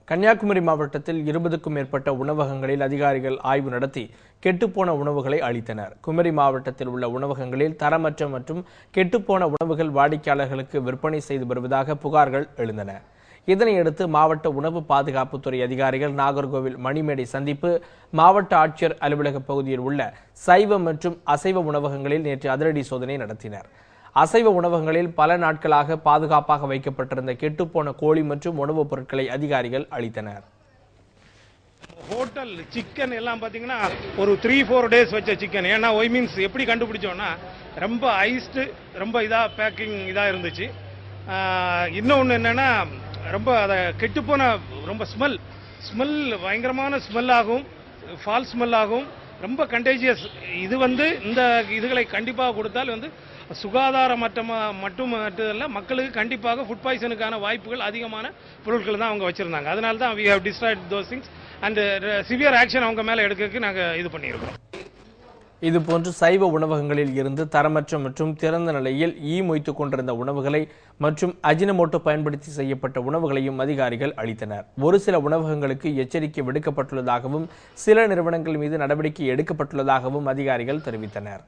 கன்னியாகுமரி மாவட்டத்தில் 20க்கும் மேற்பட்ட உணவகங்களில் அதிகாரிகள் ஆய்வு நடத்தி கெட்டுப்போன உணவுகளை அளித்தனர். குமரி மாவட்டத்தில் உள்ள உணவகங்களில் தரமற்ற மற்றும் கெட்டுப்போன உணவுகள் வாடிக்கையாளர்களுக்கு விற்பனை செய்து வருவதாக புகார்கள் எழுந்தன. இதனையடுத்து மாவட்ட உணவு பாதுகாப்புத்துறை அதிகாரிகள் நாகர்கோவில் மணிமேடை சந்திப்பு மாவட்ட ஆட்சியர் அலுவலக பகுதியில் உள்ள சைவ மற்றும் அசைவ உணவகங்களில் நேற்று அதிரடி சோதனை நடத்தினர். அசைவ உணவகங்களில் பல நாட்களாக பாதுகாப்பாக வைக்கப்பட்டிருந்த கெட்டுப்போன கோழி மற்றும் உணவுப் பொருட்களை அதிகாரிகள் அளித்தனர். ஹோட்டல் சிக்கன் எல்லாம் பார்த்தீங்கன்னா ஒரு 3-4 டேஸ் வச்ச சிக்கன். ஏன்னா ஒய் மீன்ஸ் எப்படி கண்டுபிடிச்சோன்னா ரொம்ப ஐஸ்டு, ரொம்ப இதாக பேக்கிங் இதாக இருந்துச்சு. இன்னொன்று என்னென்னா ரொம்ப அதை கெட்டுப்போன ரொம்ப ஸ்மெல் பயங்கரமான ஸ்மெல் ஆகும், ஃபால்ஸ் ஸ்மெல் ஆகும், ரொம்ப கண்டேஜியஸ். இது இந்த இதுகளை கண்டிப்பாக கொடுத்தால் சுகாதாரமற்ற மட்டுமல்ல, மக்களுக்கு கண்டிப்பாக ஃபுட் பாய்சனுக்கான வாய்ப்புகள் அதிகமான பொருட்கள் தான் அவங்க வச்சிருந்தாங்க. அதனால தான் we have destroyed those things and severe action அவங்க மேலே எடுக்கிறதுக்கு நாங்கள் இது பண்ணியிருக்கிறோம். இதுபோன்று சைவ உணவகங்களில் இருந்து தரமற்ற மற்றும் திறந்த நிலையில் மொய்த்துக் கொண்டிருந்த உணவுகளை மற்றும் அஜினமோட்டோ பயன்படுத்தி செய்யப்பட்ட உணவுகளையும் அதிகாரிகள் அளித்தனர். ஒரு சில உணவகங்களுக்கு எச்சரிக்கை விடுக்கப்பட்டுள்ளதாகவும் சில நிறுவனங்கள் மீது நடவடிக்கை எடுக்கப்பட்டுள்ளதாகவும் அதிகாரிகள் தெரிவித்தனர்.